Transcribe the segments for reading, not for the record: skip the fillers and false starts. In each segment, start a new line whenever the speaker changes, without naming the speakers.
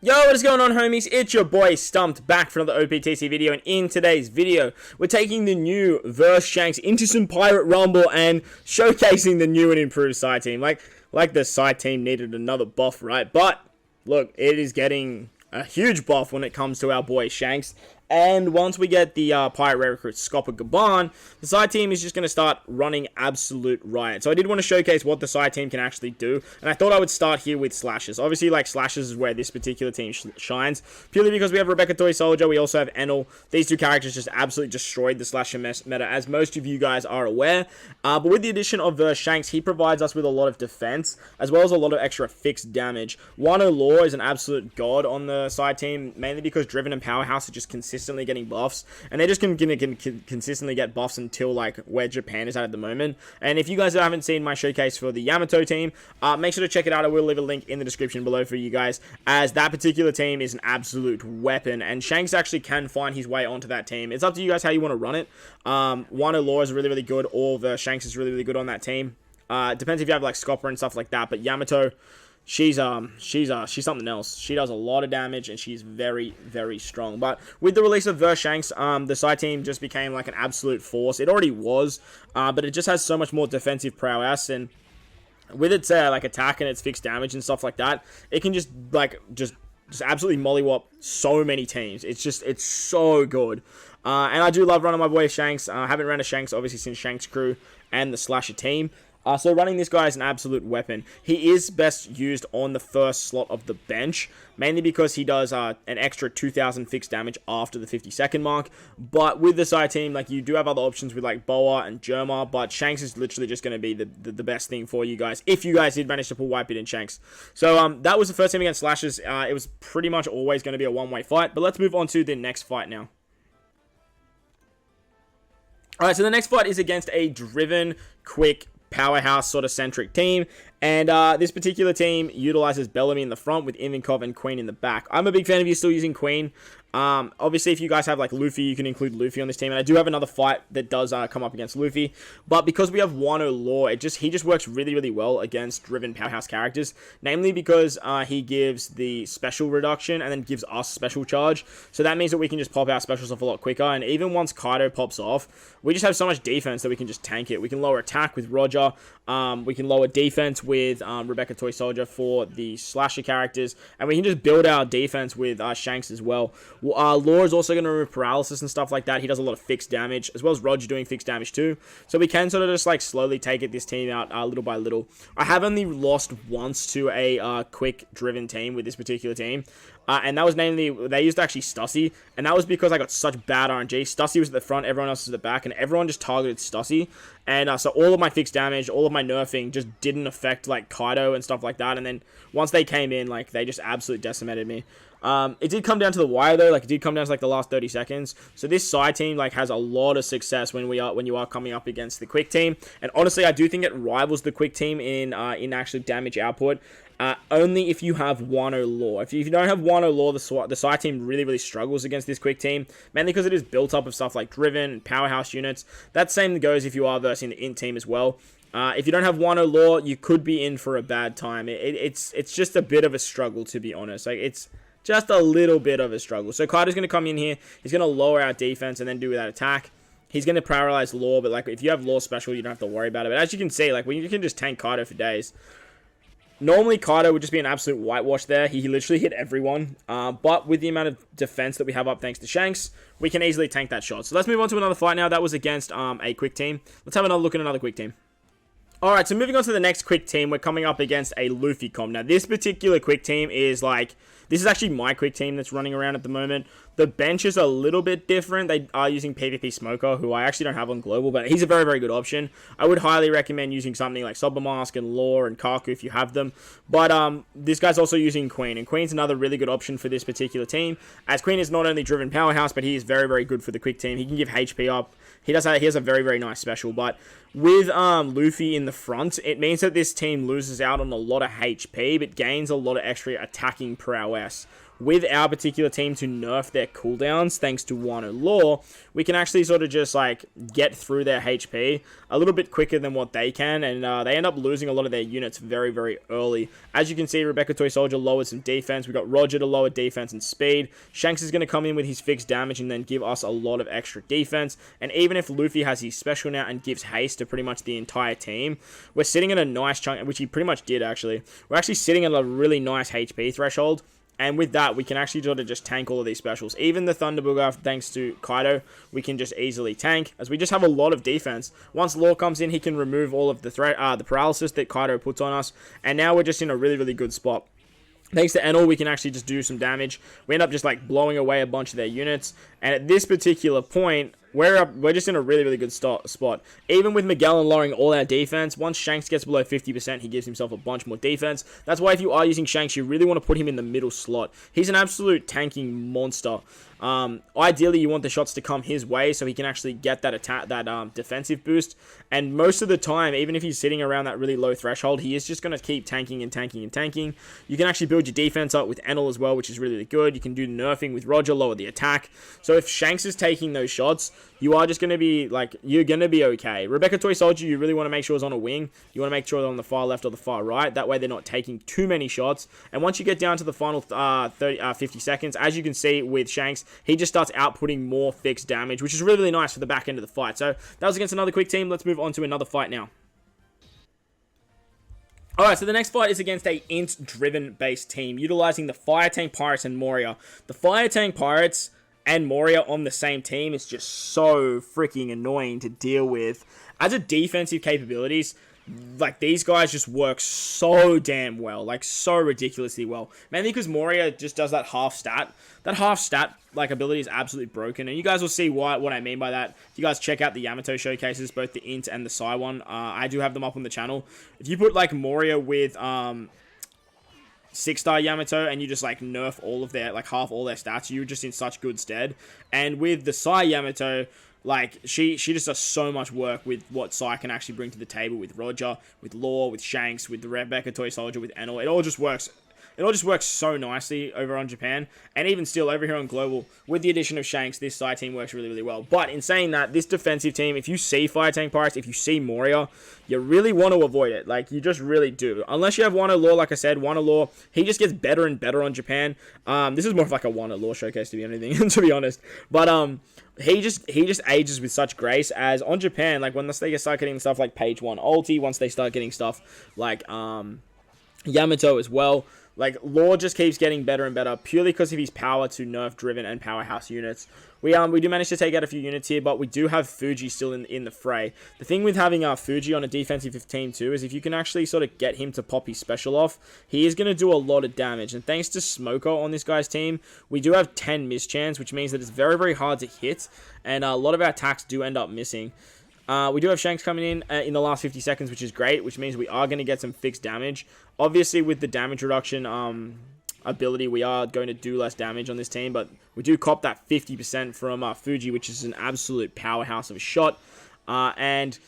Yo, what is going on, homies? It's your boy Stumped back for another OPTC video, and in today's video, we're taking the new verse Shanks into some Pirate Rumble and showcasing the new and improved side team. Like the side team needed another buff, right? But look, it is getting a huge buff when it comes to our boy Shanks. And once we get the Pirate Rare Recruit Scopper Gaban, the side team is just going to start running absolute riot. So I did want to showcase what the side team can actually do. And I thought I would start here with Slashes. Obviously, like, Slashes is where this particular team shines. Purely because we have Rebecca Toy Soldier. We also have Enel. These two characters just absolutely destroyed the Slasher meta, as most of you guys are aware. But with the addition of Shanks, he provides us with a lot of defense, as well as a lot of extra fixed damage. Wano Law is an absolute god on the side team, mainly because Driven and Powerhouse are just consistently getting buffs, and they're just going to consistently get buffs until like where Japan is at the moment. And if you guys haven't seen my showcase for the Yamato team, make sure to check it out. I will leave a link in the description below for you guys, as that particular team is an absolute weapon, and Shanks actually can find his way onto that team. It's up to you guys how you want to run it. Wano Law is really good, or the Shanks is really good on that team. Depends if you have like Scopper and stuff like that, but Yamato, she's something else. She does a lot of damage, and she's very strong. But with the release of Shanks, the side team just became like an absolute force. It already was, but it just has so much more defensive prowess, and with its like attack and its fixed damage and stuff like that, it can just absolutely mollywop so many teams. It's so good. And I do love running my boy Shanks. I haven't run a Shanks obviously since Shanks Crew and the Slasher team. So running this guy is an absolute weapon. He is best used on the first slot of the bench, mainly because he does an extra 2,000 fixed damage after the 50-second mark. But with the side team, like, you do have other options with like Boa and Germa, but Shanks is literally just going to be the best thing for you guys, if you guys did manage to pull Whitebeard and Shanks. So that was the first team against Slashes. It was pretty much always going to be a one-way fight, but let's move on to the next fight now. Alright, so the next fight is against a driven, quick, powerhouse sort of centric team, and this particular team utilizes Bellamy in the front with Ivankov and Queen in the back. I'm a big fan of you still using Queen. Obviously, if you guys have like Luffy, you can include Luffy on this team, and I do have another fight that does come up against Luffy, but because we have Wano Law, he just works really well against driven powerhouse characters, namely because he gives the special reduction and then gives us special charge, so that means that we can just pop our specials off a lot quicker. And even once Kaido pops off, we just have so much defense that we can just tank it. We can lower attack with Roger, we can lower defense with Rebecca Toy Soldier for the Slasher characters, and we can just build our defense with Shanks as well. Law is also going to remove paralysis and stuff like that. He does a lot of fixed damage, as well as Roger doing fixed damage too. So we can sort of just like slowly take this team out little by little. I have only lost once to a quick driven team with this particular team. And that was namely, they used actually Stussy, and that was because I got such bad RNG. Stussy was at the front, everyone else was at the back, and everyone just targeted Stussy. And so all of my fixed damage, all of my nerfing just didn't affect like Kaido and stuff like that. And then once they came in, like, they just absolutely decimated me. It did come down to the wire though. Like, it did come down to like the last 30 seconds. So this side team like has a lot of success when you are coming up against the quick team. And honestly, I do think it rivals the quick team in actually damage output. Only if you have Wano Law. If you don't have Wano Law, the side team really struggles against this quick team, mainly because it is built up of stuff like Driven and Powerhouse units. That same goes if you are versing the Int team as well. If you don't have Wano Law, you could be in for a bad time. It's just a bit of a struggle, to be honest. Like, it's just a little bit of a struggle. So Kaido's going to come in here. He's going to lower our defense and then do that attack. He's going to paralyze Law, but like, if you have Law special, you don't have to worry about it. But as you can see, like, you can just tank Kaido for days. Normally, Kaido would just be an absolute whitewash there. He literally hit everyone. But with the amount of defense that we have up thanks to Shanks, we can easily tank that shot. So let's move on to another fight now. That was against a quick team. Let's have another look at another quick team. Alright, so moving on to the next quick team, we're coming up against a Luffy comp. Now, this particular quick team is like, this is actually my quick team that's running around at the moment. The bench is a little bit different. They are using PvP Smoker, who I actually don't have on Global, but he's a very good option. I would highly recommend using something like Mask and Law and Kaku if you have them. But this guy's also using Queen, and Queen's another really good option for this particular team, as Queen is not only driven powerhouse, but he is very good for the quick team. He can give HP up. He has a very nice special, but with Luffy in the front, it means that this team loses out on a lot of HP, but gains a lot of extra attacking prowess. with our particular team to nerf their cooldowns, thanks to Wano Law, we can actually sort of just like get through their HP a little bit quicker than what they can, and they end up losing a lot of their units very, very early. As you can see, Rebecca Toy Soldier lowered some defense. We got Roger to lower defense and speed. Shanks is going to come in with his fixed damage and then give us a lot of extra defense. And even if Luffy has his special now and gives haste to pretty much the entire team, we're sitting at a nice chunk, which he pretty much did actually. We're actually sitting at a really nice HP threshold. And with that, we can actually sort of just tank all of these specials. Even the Thunder Booger, thanks to Kaido, we can just easily tank, as we just have a lot of defense. Once Law comes in, he can remove all of the the paralysis that Kaido puts on us. And now we're just in a really, really good spot. Thanks to Enel, we can actually just do some damage. We end up just like blowing away a bunch of their units. And at this particular point, we're just in a really, really good spot. Even with Magellan lowering all our defense, once Shanks gets below 50%, he gives himself a bunch more defense. That's why if you are using Shanks, you really want to put him in the middle slot. He's an absolute tanking monster. Ideally, you want the shots to come his way so he can actually get that attack, that defensive boost. And most of the time, even if he's sitting around that really low threshold, he is just going to keep tanking and tanking and tanking. You can actually build your defense up with Enel as well, which is really, really good. You can do nerfing with Roger, lower the attack. So if Shanks is taking those shots, you are just going to be, like, you're going to be okay. Rebecca Toy Soldier, you really want to make sure is on a wing. You want to make sure they're on the far left or the far right. That way they're not taking too many shots. And once you get down to the final 50 seconds, as you can see with Shanks, he just starts outputting more fixed damage, which is really, really nice for the back end of the fight. So that was against another quick team. Let's move on to another fight now. Alright, so the next fight is against a int-driven based team, utilizing the Fire Tank Pirates and Moria. The Fire Tank Pirates and Moria on the same team is just so freaking annoying to deal with. As a defensive capabilities, like, these guys just work so damn well, like, so ridiculously well. Mainly because Moria just does that half stat. That half stat, like, ability is absolutely broken, and you guys will see what I mean by that. If you guys check out the Yamato showcases, both the int and the Psy one, I do have them up on the channel. If you put, like, Moria with 6-star Yamato and you just, like, nerf all of their, like, half all their stats, you're just in such good stead. And with the Psy Yamato, like, she just does so much work with what Psy can actually bring to the table with Roger, with Law, with Shanks, with the Rebecca Toy Soldier, with Enel. It all just works. It all just works so nicely over on Japan, and even still over here on Global, with the addition of Shanks, this Psy team works really, really well. But in saying that, this defensive team, if you see Fire Tank Pirates, if you see Moria, you really want to avoid it. Like, you just really do. Unless you have Wano Law, like I said, Wano Law, he just gets better and better on Japan. This is more of like a Wano Law showcase, to be anything, to be honest. But, he just ages with such grace, as on Japan, like, when they start getting stuff like Page 1 ulti, once they start getting stuff like, Yamato as well, like, Law just keeps getting better and better, purely because of his power to nerf-driven and powerhouse units. We do manage to take out a few units here, but we do have Fuji still in the fray. The thing with having Fuji on a defensive team too is if you can actually sort of get him to pop his special off, he is going to do a lot of damage. And thanks to Smoker on this guy's team, we do have 10 mischance, which means that it's very, very hard to hit, and a lot of our attacks do end up missing. We do have Shanks coming in the last 50 seconds, which is great, which means we are going to get some fixed damage. Obviously, with the damage reduction ability, we are going to do less damage on this team, but we do cop that 50% from Fuji, which is an absolute powerhouse of a shot. And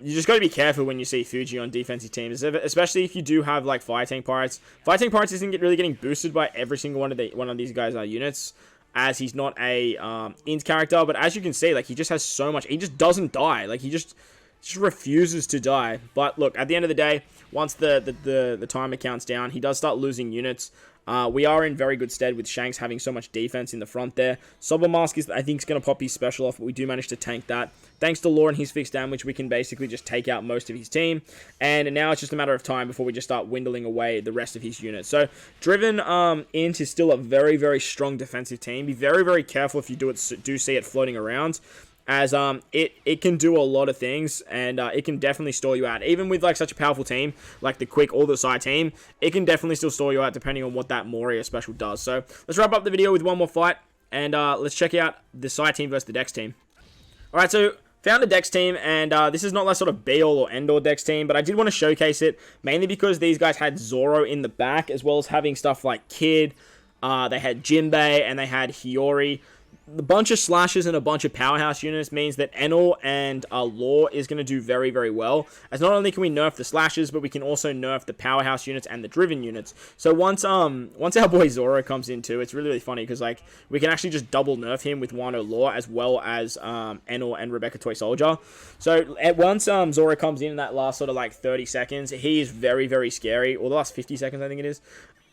you just got to be careful when you see Fuji on defensive teams, especially if you do have, like, Fire Tank Pirates. Fire Tank Pirates isn't really getting boosted by every single one of these guys' units, as he's not a int character. But as you can see, like, he just has so much. He just doesn't die. Like, he just refuses to die. But look, at the end of the day, once the timer counts down, he does start losing units. We are in very good stead with Shanks having so much defense in the front there. Sober Mask I think is going to pop his special off, but we do manage to tank that. Thanks to Law and his fixed damage, we can basically just take out most of his team. And now it's just a matter of time before we just start dwindling away the rest of his units. So, Driven Int is still a very, very strong defensive team. Be very, very careful if you do see it floating around, as it can do a lot of things, and it can definitely stall you out. Even with, like, such a powerful team like the Quick or the Psy team, it can definitely still stall you out depending on what that Moria special does. So let's wrap up the video with one more fight, and let's check out the Psy team versus the Dex team. Alright, so found a Dex team, and this is not like sort of be-all or end-all Dex team, but I did want to showcase it, mainly because these guys had Zoro in the back, as well as having stuff like Kid, they had Jinbei, and they had Hiyori. the bunch of slashes and a bunch of powerhouse units means that Enel and Law is going to do very, very well. As not only can we nerf the slashes, but we can also nerf the powerhouse units and the driven units. So once our boy Zoro comes in too, it's really, really funny because like we can actually just double nerf him with Wano Law as well as Enel and Rebecca Toy Soldier. So once Zoro comes in that last sort of like 30 seconds, he is very, very scary. Or the last 50 seconds, I think it is.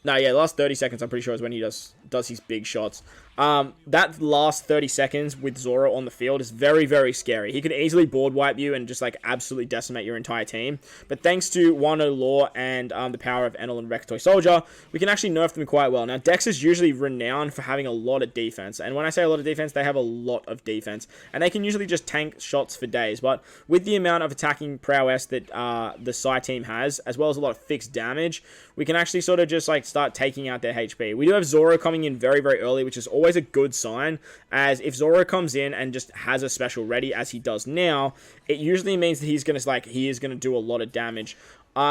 No, yeah, the last 30 seconds, I'm pretty sure, is when he does his big shots. That last 30 seconds with Zoro on the field is very, very scary. He could easily board wipe you and just, like, absolutely decimate your entire team. But thanks to Wano Law and the power of Enel and Rebecca Toy Soldier, we can actually nerf them quite well. Now, Dex is usually renowned for having a lot of defense. And when I say a lot of defense, they have a lot of defense. And they can usually just tank shots for days. But with the amount of attacking prowess that the Psy team has, as well as a lot of fixed damage, we can actually sort of just, like, start taking out their HP. We do have Zoro coming in very, very early, which is always a good sign, as if Zoro comes in and just has a special ready, as he does now, it usually means that he is going to do a lot of damage.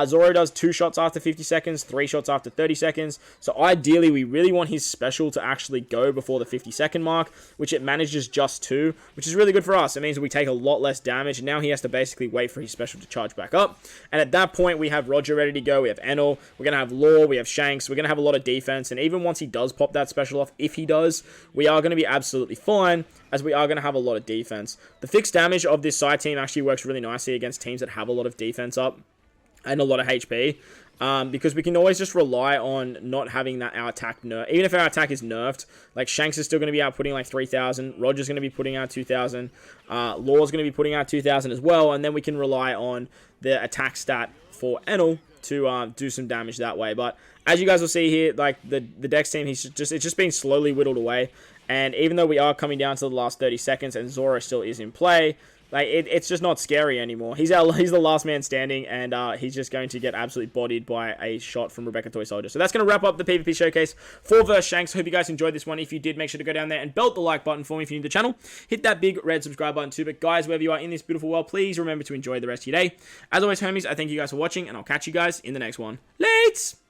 Zoro does 2 shots after 50 seconds, 3 shots after 30 seconds. So ideally, we really want his special to actually go before the 50-second mark, which it manages just 2, which is really good for us. It means we take a lot less damage, and now he has to basically wait for his special to charge back up. And at that point, we have Roger ready to go. We have Enel. We're going to have Law. We have Shanks. We're going to have a lot of defense. And even once he does pop that special off, if he does, we are going to be absolutely fine, as we are going to have a lot of defense. The fixed damage of this side team actually works really nicely against teams that have a lot of defense up and a lot of HP, because we can always just rely on not having our attack nerfed. Even if our attack is nerfed, like Shanks is still going to be outputting like 3,000, Roger's going to be putting out 2,000, Law's going to be putting out 2,000 as well, and then we can rely on the attack stat for Enel to do some damage that way. But as you guys will see here, like the Dex team, it's just been slowly whittled away, and even though we are coming down to the last 30 seconds and Zoro still is in play, like, it's just not scary anymore. He's the last man standing, and he's just going to get absolutely bodied by a shot from Rebecca Toy Soldier. So that's going to wrap up the PvP showcase for vs Shanks. Hope you guys enjoyed this one. If you did, make sure to go down there and belt the like button for me if you're new to the channel. Hit that big red subscribe button too. But guys, wherever you are in this beautiful world, please remember to enjoy the rest of your day. As always, homies, I thank you guys for watching, and I'll catch you guys in the next one. Lates!